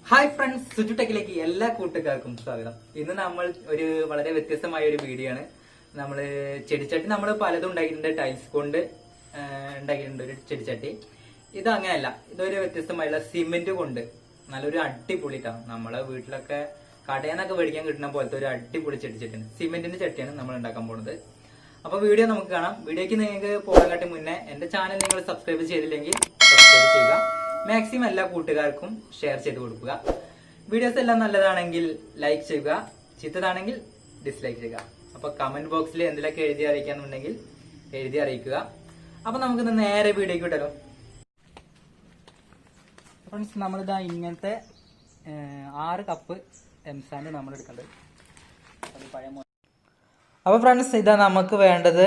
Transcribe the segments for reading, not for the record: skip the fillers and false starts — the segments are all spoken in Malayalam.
ഹായ് ഫ്രണ്ട്സ്, സുജുടെക്കിലേക്ക് എല്ലാ കൂട്ടുകാർക്കും സ്വാഗതം. ഇന്ന് നമ്മൾ ഒരു വളരെ വ്യത്യസ്തമായ ഒരു വീഡിയോ ആണ്. നമ്മള് ചെടിച്ചട്ടി നമ്മൾ പലതും ഉണ്ടാക്കിയിട്ടുണ്ട്. ടൈൽസ് കൊണ്ട് ഉണ്ടാക്കിയിട്ടുണ്ട് ഒരു ചെടിച്ചട്ടി. ഇത് അങ്ങനെയല്ല, ഇതൊരു വ്യത്യസ്തമായുള്ള സിമെന്റ് കൊണ്ട് നല്ലൊരു അടിപൊളിട്ടാണ്. നമ്മളെ വീട്ടിലൊക്കെ കടയിൽ നിന്നൊക്കെ മേടിക്കാൻ കിട്ടുന്ന പോലത്തെ ഒരു അടിപൊളി ചെടിച്ചട്ടിയാണ്. സിമെന്റിന്റെ ചട്ടിയാണ് നമ്മൾ ഉണ്ടാക്കാൻ പോകുന്നത്. അപ്പൊ വീഡിയോ നമുക്ക് കാണാം. വീഡിയോക്ക് നിങ്ങൾക്ക് പോകാൻ കാട്ടി മുന്നേ എന്റെ ചാനൽ നിങ്ങൾ സബ്സ്ക്രൈബ് ചെയ്തില്ലെങ്കിൽ സബ്സ്ക്രൈബ് ചെയ്യുക. മാക്സിമം എല്ലാ കൂട്ടുകാർക്കും ഷെയർ ചെയ്ത് കൊടുക്കുക. വീഡിയോസ് എല്ലാം നല്ലതാണെങ്കിൽ ലൈക്ക് ചെയ്യുക, ചീത്തതാണെങ്കിൽ ഡിസ്ലൈക്ക് ചെയ്യുക. അപ്പൊ കമന്റ് ബോക്സിൽ എന്തിലൊക്കെ എഴുതി അറിയിക്കാന്നുണ്ടെങ്കിൽ എഴുതി അറിയിക്കുക. അപ്പൊ നമുക്ക് നേരെ വീഡിയോക്ക് വിട്ടല്ലോ. ഫ്രണ്ട്സ്, നമ്മളിതാ ഇങ്ങനത്തെ 6 കപ്പ് എംസാൻഡ് നമ്മൾ എടുക്കേണ്ടത്. അപ്പോൾ ഫ്രണ്ട്സ്, ഇതാ നമുക്ക് വേണ്ടത്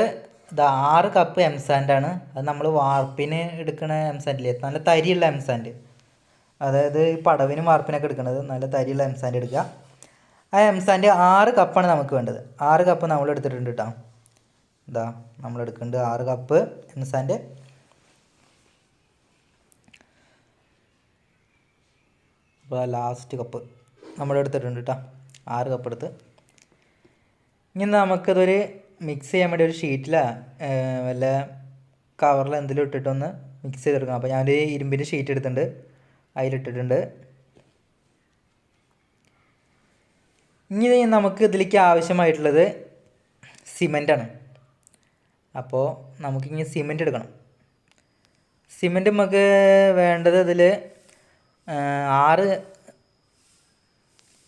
6 കപ്പ് എംസാൻഡാണ്. അത് നമ്മൾ വാർപ്പിന് എടുക്കുന്ന എംസാൻഡില്ലേ, നല്ല തരിയുള്ള എംസാൻഡ്, അതായത് ഈ പടവിനും വാർപ്പിനൊക്കെ എടുക്കുന്നത് നല്ല തരിയുള്ള എംസാൻഡ് എടുക്കുക. ആ എംസാൻഡ് 6 കപ്പാണ് നമുക്ക് വേണ്ടത്. 6 കപ്പ് നമ്മൾ എടുത്തിട്ടുണ്ട് കേട്ടോ. ഇതാ നമ്മൾ എടുക്കുന്നുണ്ട് 6 കപ്പ് എംസാൻഡ്. അപ്പോൾ ലാസ്റ്റ് കപ്പ് നമ്മൾ എടുത്തിട്ടുണ്ട് കേട്ടോ. 6 കപ്പ് എടുത്ത് ഇനി നമുക്കിതൊരു മിക്സ് ചെയ്യാൻ വേണ്ടി ഒരു ഷീറ്റിലോ വല്ല കവറിൽ എന്തെങ്കിലും ഇട്ടിട്ടൊന്ന് മിക്സ് ചെയ്തെടുക്കണം. അപ്പോൾ ഞാനൊരു ഇരുമ്പിൻ്റെ ഷീറ്റ് എടുത്തിട്ടുണ്ട്, അതിലിട്ടിട്ടുണ്ട്. ഇനി നമുക്ക് ഇതിലേക്ക് ആവശ്യമായിട്ടുള്ളത് സിമെൻ്റാണ്. അപ്പോൾ നമുക്കിനി സിമെൻ്റ് എടുക്കണം. സിമെൻ്റ് നമുക്ക് വേണ്ടത് ഇതിൽ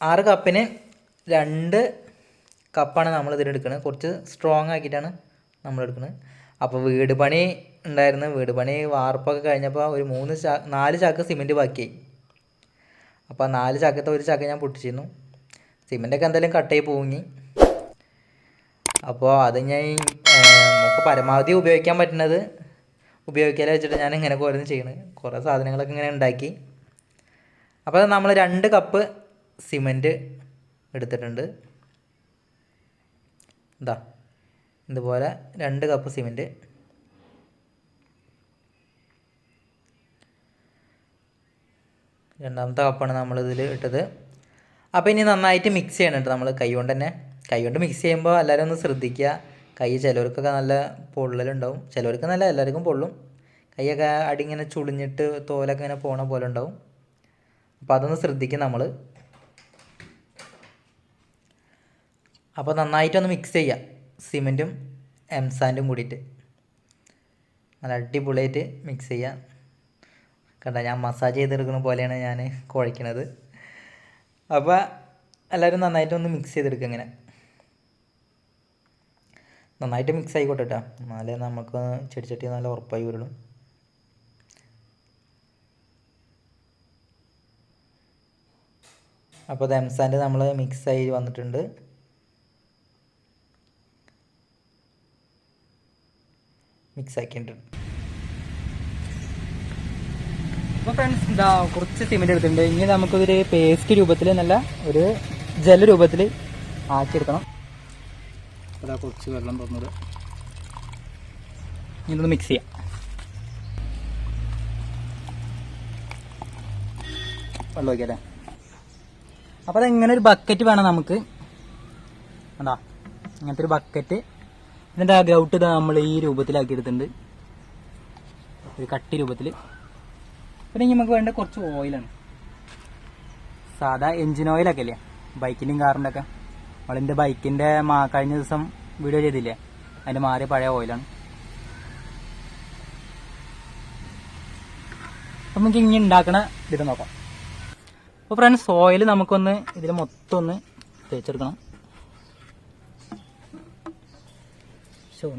6 കപ്പിന് 2 കപ്പാണ് നമ്മൾ ഇതിലെടുക്കുന്നത്. കുറച്ച് സ്ട്രോങ് ആക്കിയിട്ടാണ് നമ്മൾ എടുക്കുന്നത്. അപ്പോൾ വീട് പണി ഉണ്ടായിരുന്നു. വീട് പണി വാർപ്പൊക്കെ കഴിഞ്ഞപ്പോൾ ഒരു 4 ചാക്ക് സിമെൻറ്റ് ബാക്കിയായി. അപ്പോൾ 4 ചാക്കത്തെ ഒരു ചാക്ക് ഞാൻ പൊട്ടിച്ചിരുന്നു. സിമെൻറ്റൊക്കെ എന്തായാലും കട്ടായി പോങ്ങി. അപ്പോൾ അത് ഞാൻ നമുക്ക് പരമാവധി ഉപയോഗിക്കാൻ പറ്റുന്നത് ഉപയോഗിക്കാതെ വെച്ചിട്ട് ഞാൻ ഇങ്ങനെ ഓരോന്ന് ചെയ്യണത്. കുറേ സാധനങ്ങളൊക്കെ ഇങ്ങനെ ഉണ്ടാക്കി. അപ്പോൾ നമ്മൾ 2 കപ്പ് സിമെൻറ്റ് എടുത്തിട്ടുണ്ട്. ഇതാ ഇതുപോലെ 2 കപ്പ് സിമെൻറ്റ്. രണ്ടാമത്തെ കപ്പാണ് നമ്മളിതിൽ ഇട്ടത്. അപ്പോൾ ഇനി നന്നായിട്ട് മിക്സ് ചെയ്യണം കേട്ടോ. നമ്മൾ കൈ കൊണ്ട് തന്നെ, കൈ കൊണ്ട് മിക്സ് ചെയ്യുമ്പോൾ എല്ലാവരും ഒന്ന് ശ്രദ്ധിക്കുക. കൈ ചിലവർക്കൊക്കെ നല്ല പൊള്ളലുണ്ടാവും, ചിലവർക്ക് നല്ല എല്ലാവർക്കും പൊള്ളും. കൈയൊക്കെ അടിങ്ങനെ ചുളിഞ്ഞിട്ട് തോലൊക്കെ ഇങ്ങനെ പോണ പോലെ ഉണ്ടാവും. അപ്പോൾ അതൊന്ന് ശ്രദ്ധിക്കും നമ്മൾ. അപ്പോൾ നന്നായിട്ടൊന്ന് മിക്സ് ചെയ്യുക, സിമെൻറ്റും എംസാൻഡും കൂടിയിട്ട് നല്ല അടിപൊളിയായിട്ട് മിക്സ് ചെയ്യുക. കണ്ട, ഞാൻ മസാജ് ചെയ്തെടുക്കുന്ന പോലെയാണ് ഞാൻ കുഴയ്ക്കുന്നത്. അപ്പോൾ എല്ലാവരും നന്നായിട്ടൊന്ന് മിക്സ് ചെയ്തെടുക്കുക. ഇങ്ങനെ നന്നായിട്ട് മിക്സ് ആയിക്കോട്ടെ കേട്ടോ, എന്നാലേ നമുക്ക് ചെടിച്ചട്ടി നല്ല ഉറപ്പായി വരുള്ളൂ. അപ്പോൾ അത് എംസാൻഡ് നമ്മൾ മിക്സായി വന്നിട്ടുണ്ട്. മിക്സ് ആക്കിയിട്ടുണ്ട്. അപ്പോൾ ഫ്രണ്ട്സ്, ഇതാ കുറച്ച് സിമെൻറ്റ് എടുത്തിട്ടുണ്ട്. ഇനി നമുക്കൊരു പേസ്റ്റ് രൂപത്തിൽ, നല്ല ഒരു ജെൽ രൂപത്തിൽ ആക്കിയെടുക്കണം. അതാ കുറച്ച് വെള്ളം തുറന്നത് ഇതൊന്ന് മിക്സ് ചെയ്യാം. വെള്ളം ഒഴിക്കാം അല്ലേ. അപ്പോൾ അതിങ്ങനെ ഒരു ബക്കറ്റ് വേണം നമുക്ക്. കണ്ടാ, ഇങ്ങനത്തെ ഒരു ബക്കറ്റ്. ഇതിൻ്റെ ആ ഗ്രൗട്ട് ഇതാ നമ്മൾ ഈ രൂപത്തിലാക്കി എടുത്തിട്ടുണ്ട്, ഒരു കട്ടി രൂപത്തിൽ. പിന്നെ നമുക്ക് വേണ്ട കുറച്ച് ഓയിലാണ്. സാധാ എൻജിൻ ഓയിലൊക്കെ ഇല്ലേ, ബൈക്കിൻ്റെയും കാറിൻ്റെ ഒക്കെ. നമ്മളെൻ്റെ ബൈക്കിൻ്റെ കഴിഞ്ഞ ദിവസം വീഡിയോ ചെയ്തില്ലേ, അതിൻ്റെ മാറിയ പഴയ ഓയിലാണ്. അപ്പം നമുക്ക് ഇങ്ങനെ ഉണ്ടാക്കണ ഇത് നോക്കാം. അപ്പോൾ ഫ്രണ്ട്സ്, ഓയിൽ നമുക്കൊന്ന് ഇതിൽ മൊത്തം ഒന്ന് തേച്ചെടുക്കണം.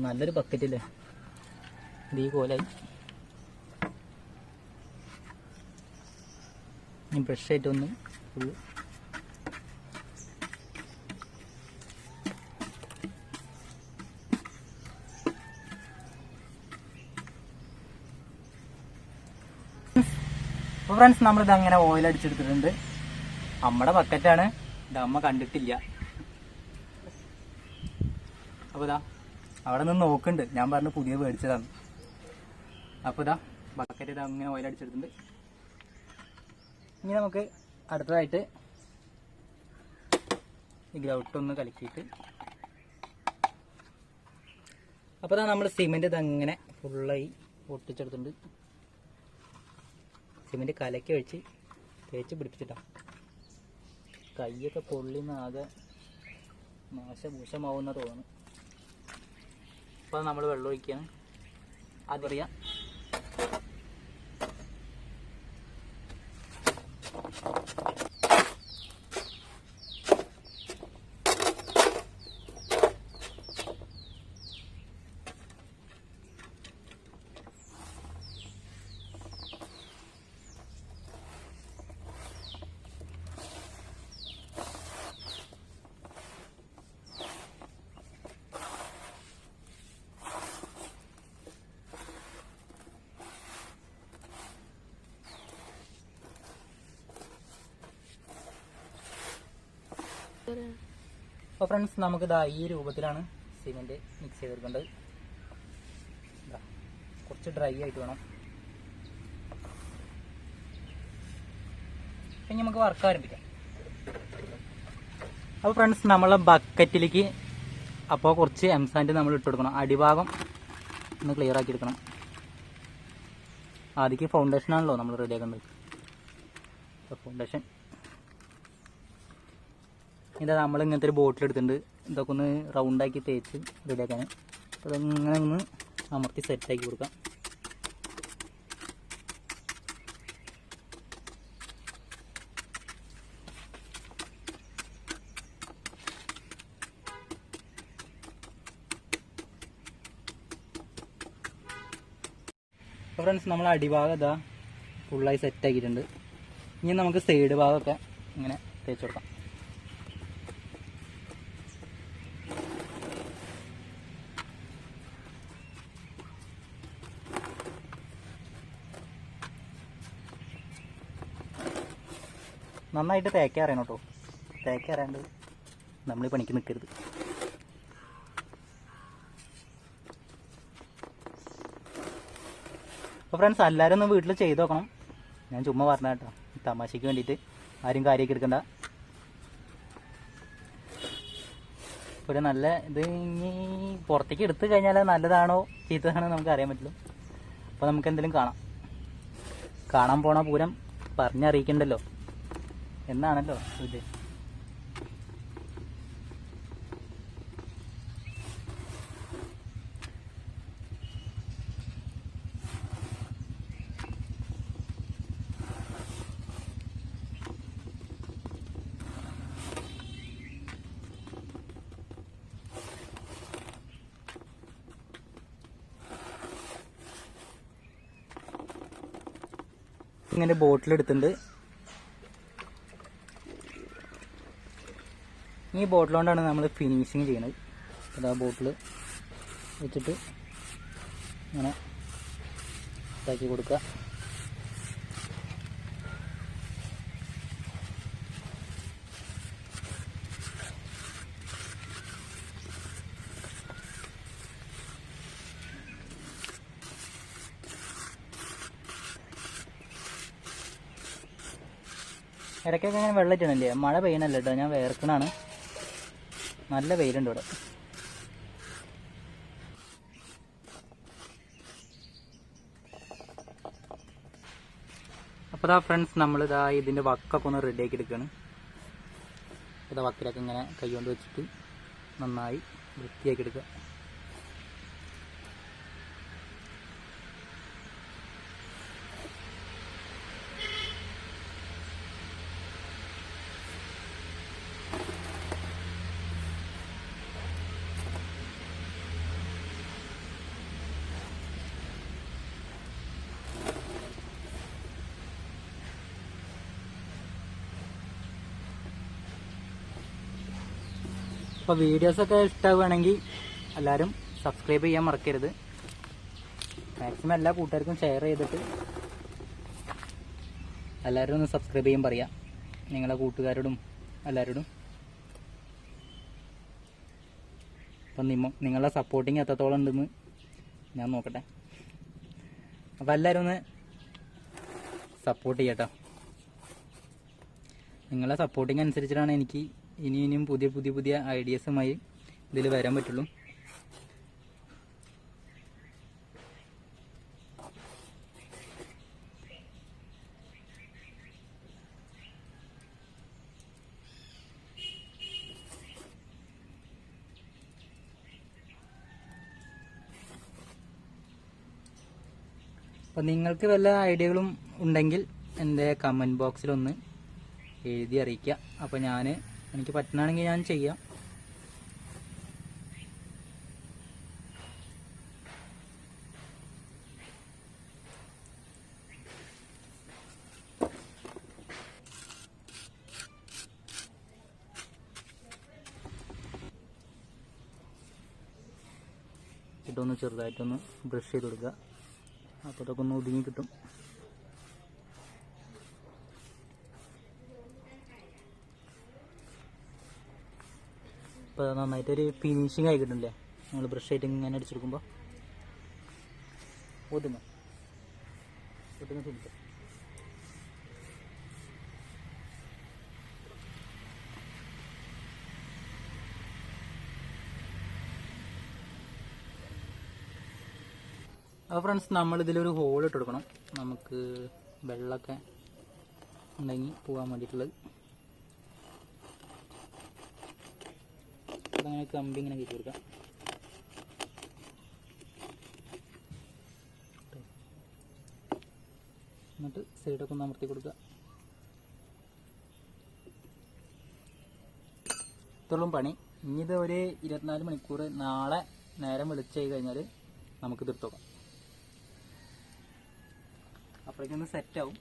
നല്ലൊരു ബക്കറ്റില്ലേ, ഇത് ഈ കോലായി. ഇനി ബ്രഷായിട്ടൊന്ന് ഫുള്ള് അപ്പോൾ ഫ്രണ്ട്സ്, നമ്മളിത് അങ്ങനെ ഓയിൽ അടിച്ചെടുത്തിട്ടുണ്ട്. നമ്മുടെ ബക്കറ്റാണ് ഇത്, അമ്മ കണ്ടിട്ടില്ല. അപ്പോൾ ഇതാ അവിടെ നിന്ന് നോക്കുന്നുണ്ട്, ഞാൻ പറഞ്ഞു പുതിയ മേടിച്ചതാണ്. അപ്പോൾ ഇതാ ബക്കറ്റ് ഇതാ അങ്ങനെ ഓയിൽ അടിച്ചെടുത്തിട്ടുണ്ട്. ഇനി നമുക്ക് അടുത്തതായിട്ട് ഈ ഗ്രൗട്ടൊന്ന് കലക്കിയിട്ട് അപ്പോൾ നമ്മൾ സിമെൻറ്റ് ഇതങ്ങനെ ഫുള്ളായി ഒട്ടിച്ചെടുത്തിട്ടുണ്ട്. സിമെൻറ്റ് കലക്കി ഒഴിച്ച് തേച്ച് പിടിപ്പിച്ചിട്ടാണ്. കൈയൊക്കെ പൊള്ളിന്ന് ആകെ നാശഭൂഷമാവുന്ന തോന്നുന്നു. അപ്പോൾ നമ്മൾ വെള്ളം ഒഴിക്കുകയാണ്. അതറിയാം അപ്പോൾ ഫ്രണ്ട്സ്, നമുക്കിതാ ഈ രൂപത്തിലാണ് സിമെൻറ്റ് മിക്സ് ചെയ്തെടുക്കേണ്ടത്. കുറച്ച് ഡ്രൈ ആയിട്ട് വേണം. ഇനി നമുക്ക് വർക്ക് ആരംഭിക്കാം. അപ്പോൾ ഫ്രണ്ട്സ്, നമ്മളെ ബക്കറ്റിലേക്ക് അപ്പോൾ കുറച്ച് എംസാൻഡ് നമ്മൾ ഇട്ട് കൊടുക്കണം. അടിഭാഗം ഒന്ന് ക്ലിയർ ആക്കി എടുക്കണം. ആദ്യം ഫൗണ്ടേഷനാണല്ലോ നമ്മൾ റെഡി ആക്കേണ്ടത്. അപ്പോൾ ഫൗണ്ടേഷൻ ഇതാ നമ്മൾ ഇങ്ങനത്തെ ഒരു ബോട്ടിൽ എടുത്തിട്ടുണ്ട്. ഇതൊക്കെ ഒന്ന് റൗണ്ടാക്കി തേച്ച് റെഡിയാക്കാൻ. അപ്പോൾ ഇങ്ങനെ ഒന്ന് അമർത്തി സെറ്റാക്കി കൊടുക്കാം. അപ്പോൾ ഫ്രണ്ട്സ്, നമ്മൾ അടിഭാഗം ഇതാ ഫുള്ളായി സെറ്റാക്കിയിട്ടുണ്ട്. ഇനി നമുക്ക് സൈഡ് ഭാഗമൊക്കെ ഇങ്ങനെ തേച്ച് കൊടുക്കാം. നന്നായിട്ട് തേക്കാൻ അറിയണം കേട്ടോ. തേക്കാൻ അറിയാണ്ട് നമ്മൾ പണിക്ക് നിൽക്കരുത്. അപ്പോൾ ഫ്രണ്ട്സ്, എല്ലാവരും ഒന്ന് വീട്ടിൽ ചെയ്ത് നോക്കണം. ഞാൻ ചുമ്മാ പറഞ്ഞ കേട്ടോ, തമാശയ്ക്ക് വേണ്ടിയിട്ട്. ആരും കാര്യമൊക്കെ എടുക്കണ്ട. ഒരു നല്ല ഇത് ഇനി പുറത്തേക്ക് എടുത്തു കഴിഞ്ഞാൽ നല്ലതാണോ ചീത്തതാണോ നമുക്ക് അറിയാൻ പറ്റുള്ളൂ. അപ്പോൾ നമുക്ക് എന്തെങ്കിലും കാണാൻ പോണ പൂരം പറഞ്ഞറിയിക്കണ്ടല്ലോ എന്നാണല്ലോ ഇത്. ഇങ്ങനെ ബോട്ടിലെടുത്തിട്ടുണ്ട്. ഈ ബോട്ടിൽ കൊണ്ടാണ് നമ്മൾ ഫിനിഷിങ് ചെയ്യുന്നത്. അതാ ബോട്ടിൽ വെച്ചിട്ട് ഇങ്ങനെ ഇതാക്കി കൊടുക്കുക. ഇടയ്ക്കൊക്കെ ഇങ്ങനെ വെള്ളം ഇട്ടണല്ലേ. മഴ പെയ്യണല്ലോ കേട്ടോ, ഞാൻ വേർക്കണാണ്. നല്ല വെയിലുണ്ട് ഇവിടെ. അപ്പോൾ ഫ്രണ്ട്സ്, നമ്മളിതാ ഇതിൻ്റെ വക്കൊക്കെ ഒന്ന് റെഡിയാക്കി എടുക്കുകയാണ്. ഇതാ വക്കിലൊക്കെ ഇങ്ങനെ കൈ കൊണ്ട് വെച്ചിട്ട് നന്നായി വൃത്തിയാക്കി എടുക്കുക. അപ്പോൾ വീഡിയോസൊക്കെ ഇഷ്ടമാവുകയാണെങ്കിൽ എല്ലാവരും സബ്സ്ക്രൈബ് ചെയ്യാൻ മറക്കരുത്. മാക്സിമം എല്ലാ കൂട്ടുകാർക്കും ഷെയർ ചെയ്തിട്ട് എല്ലാവരും ഒന്ന് സബ്സ്ക്രൈബ് ചെയ്യാൻ പറയാം നിങ്ങളെ കൂട്ടുകാരോടും എല്ലാവരോടും. അപ്പം നിങ്ങളുടെ സപ്പോർട്ടിങ് എത്രത്തോളം ഉണ്ടെന്ന് ഞാൻ നോക്കട്ടെ. അപ്പോൾ എല്ലാവരും ഒന്ന് സപ്പോർട്ട് ചെയ്യട്ടോ. നിങ്ങളെ സപ്പോർട്ടിങ് അനുസരിച്ചിട്ടാണ് എനിക്ക് ഇനിയും പുതിയ ഐഡിയാസുമായി ഇതിൽ വരാൻ പറ്റുള്ളൂ. അപ്പം നിങ്ങൾക്ക് വല്ല ഐഡിയകളും ഉണ്ടെങ്കിൽ എൻ്റെ കമൻറ്റ് ബോക്സിലൊന്ന് എഴുതി അറിയിക്കുക. അപ്പോൾ എനിക്ക് പറ്റുകയാണെങ്കിൽ ഞാൻ ചെയ്യാം. ഇതൊന്ന് ചെറുതായിട്ടൊന്ന് ബ്രഷ് ചെയ്ത് കൊടുക്കുക. അപ്പോൾ ഇതൊക്കെ ഒന്ന് ഒതുങ്ങി കിട്ടും. ഇപ്പോൾ നന്നായിട്ടൊരു ഫിനിഷിങ് ആയി കിട്ടുന്നില്ലേ നമ്മൾ ബ്രഷ് ആയിട്ട് ഇങ്ങനെ അടിച്ചെടുക്കുമ്പോൾ. ഒതുങ്ങും ശരിക്കും. അപ്പോൾ ഫ്രണ്ട്സ്, നമ്മളിതിലൊരു ഹോൾ ഇട്ട് കൊടുക്കണം. നമുക്ക് വെള്ളമൊക്കെ ഉണ്ടെങ്കിൽ പോകാൻ വേണ്ടിയിട്ടുള്ളത്. അതങ്ങനെ കമ്പി ഇങ്ങനെ കയറ്റി കൊടുക്കാം. എന്നിട്ട് സൈഡൊക്കെ ഒന്ന് അമർത്തി കൊടുക്കുക. ഇത്രയും പണി. ഇനി ഇത് ഒരു 24 മണിക്കൂർ നാളെ നേരം വെളിച്ചായി കഴിഞ്ഞാൽ നമുക്ക് തീർത്ത് നോക്കാം. അപ്പോഴേക്കൊന്ന് സെറ്റാവും.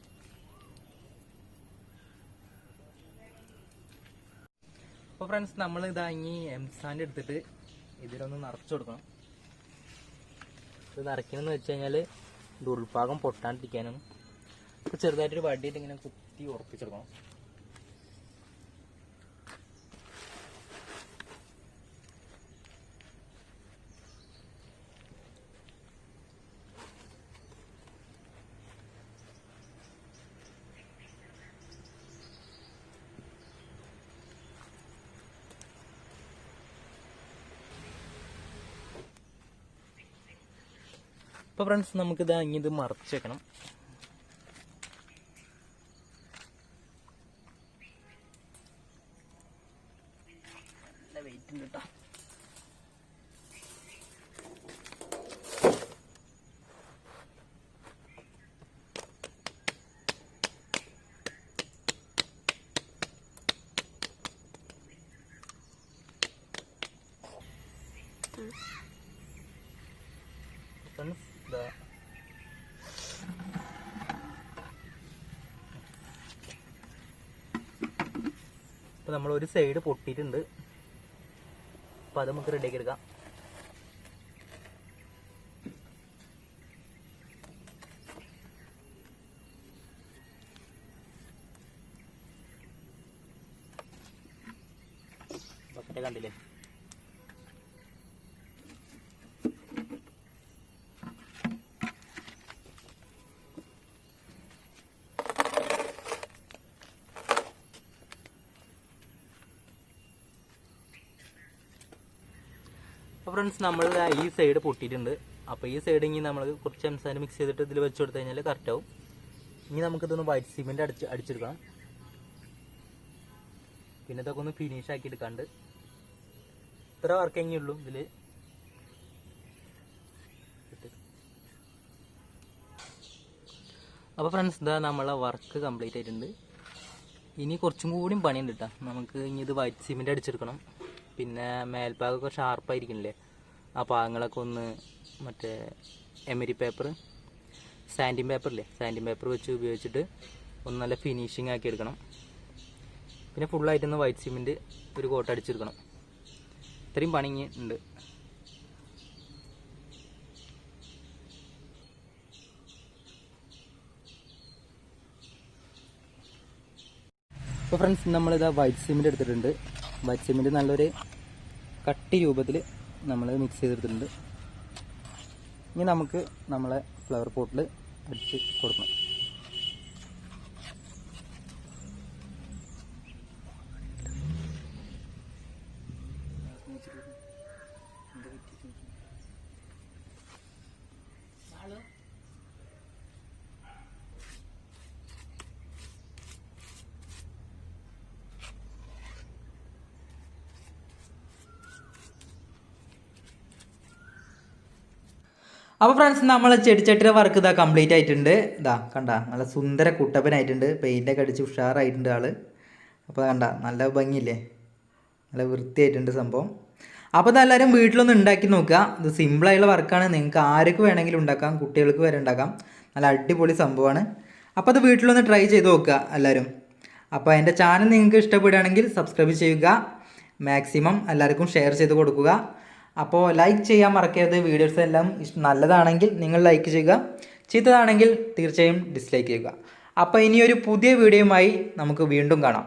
അപ്പോൾ ഫ്രണ്ട്സ്, നമ്മൾ ഇതാ ഇനി എംസാൻഡ് എടുത്തിട്ട് ഇതിലൊന്ന് നിറച്ചു കൊടുക്കണം. ഇത് നിറയ്ക്കണമെന്ന് വെച്ച് കഴിഞ്ഞാൽ ഇത് ഉൾഭാഗം പൊട്ടാണ്ടിരിക്കാനാണ്. അപ്പോൾ ചെറുതായിട്ടൊരു വടിയിട്ട് ഇങ്ങനെ കുത്തി ഉറപ്പിച്ചെടുക്കണം. അപ്പോൾ ഫ്രണ്ട്സ്, നമുക്കിത് ഇനി ഇത് മറച്ച് വെക്കണം. നല്ല വെയിറ്റ് ഉണ്ട് കേട്ടോ. ഫ്രണ്ട്സ്, ഇപ്പൊ നമ്മൾ ഒരു സൈഡ് പൊട്ടിയിട്ടുണ്ട്. അപ്പൊ അത് നമുക്ക് റെഡിയാക്കി എടുക്കാം. ബക്കറ്റ് കണ്ടില്ലേ? അപ്പോൾ ഫ്രണ്ട്സ്, നമ്മൾ ഈ സൈഡ് പൊട്ടിയിട്ടുണ്ട്. അപ്പോൾ ഈ സൈഡ് ഇനി നമ്മൾ കുറച്ച് എംസാൻഡ് മിക്സ് ചെയ്തിട്ട് ഇതിൽ വെച്ച് കൊടുത്തു കഴിഞ്ഞാൽ കറക്റ്റ് ആവും. ഇനി നമുക്കിതൊന്ന് വൈറ്റ് സിമെൻറ്റ് അടിച്ചെടുക്കണം. പിന്നെ ഇതൊക്കെ ഒന്ന് ഫിനിഷ് ആക്കി എടുക്കാണ്ട് ഇത്ര വർക്ക് ഉള്ളൂ ഇതിൽ. അപ്പോൾ ഫ്രണ്ട്സ്, ഇതാ നമ്മളെ വർക്ക് കംപ്ലീറ്റ് ആയിട്ടുണ്ട്. ഇനി കുറച്ചും കൂടിയും പണിയുണ്ട് കേട്ടോ. നമുക്ക് ഇനി ഇത് വൈറ്റ് സിമെൻറ്റ് അടിച്ചെടുക്കണം. പിന്നെ മേൽഭാഗമൊക്കെ ഷാർപ്പായിരിക്കണില്ലേ, ആ ഭാഗങ്ങളൊക്കെ ഒന്ന് മറ്റേ എമരി പേപ്പർ, സാൻഡിങ് പേപ്പറില്ലേ, സാൻഡിങ് പേപ്പർ വെച്ച് ഉപയോഗിച്ചിട്ട് ഒന്ന് നല്ല ഫിനിഷിങ് ആക്കി എടുക്കണം. പിന്നെ ഫുള്ളായിട്ടൊന്ന് വൈറ്റ് സിമെൻറ്റ് ഒരു കോട്ട് അടിച്ചെടുക്കണം. ഇത്രയും പണി ഉണ്ട്. അപ്പോൾ ഫ്രണ്ട്സ്, നമ്മളിതാ വൈറ്റ് സിമെൻറ്റ് എടുത്തിട്ടുണ്ട്. വൈറ്റ് സിമെൻറ്റ് നല്ലൊരു കട്ടി രൂപത്തിൽ നമ്മൾ മിക്സ് ചെയ്തെടുത്തിട്ടുണ്ട്. ഇനി നമുക്ക് നമ്മളെ ഫ്ലവർ പോട്ടിൽ അടിച്ച് കൊടുക്കണം. അപ്പോൾ ഫ്രണ്ട്സ് നമ്മൾ ചെടിച്ചട്ടിയുടെ വർക്ക് ഇതാ കംപ്ലീറ്റ് ആയിട്ടുണ്ട്. ഇതാ കണ്ട നല്ല സുന്ദര കുട്ടപ്പനായിട്ടുണ്ട്. പെയിൻ്റൊക്കെ അടിച്ച് ഉഷാറായിട്ടുണ്ട് ആള്. അപ്പോൾ കണ്ട നല്ല ഭംഗിയില്ലേ, നല്ല വൃത്തിയായിട്ടുണ്ട് സംഭവം. അപ്പോൾ ഇതെല്ലാവരും വീട്ടിലൊന്ന് ഉണ്ടാക്കി നോക്കുക. ഇത് സിമ്പിളായുള്ള വർക്കാണ്, നിങ്ങൾക്ക് ആർക്ക് വേണമെങ്കിലും ഉണ്ടാക്കാം, കുട്ടികൾക്ക് വരെ ഉണ്ടാക്കാം. നല്ല അടിപൊളി സംഭവമാണ്. അപ്പോൾ അത് വീട്ടിലൊന്ന് ട്രൈ ചെയ്ത് നോക്കുക എല്ലാവരും. അപ്പോൾ എൻ്റെ ചാനൽ നിങ്ങൾക്ക് ഇഷ്ടപ്പെടുകയാണെങ്കിൽ സബ്സ്ക്രൈബ് ചെയ്യുക, മാക്സിമം എല്ലാവർക്കും ഷെയർ ചെയ്ത് കൊടുക്കുക. അപ്പോൾ ലൈക്ക് ചെയ്യാൻ മറക്കരുത്. വീഡിയോസ് എല്ലാം നല്ലതാണെങ്കിൽ നിങ്ങൾ ലൈക്ക് ചെയ്യുക, ചീത്തതാണെങ്കിൽ തീർച്ചയായും ഡിസ്ലൈക്ക് ചെയ്യുക. അപ്പോൾ ഇനിയൊരു പുതിയ വീഡിയോയുമായി നമുക്ക് വീണ്ടും കാണാം.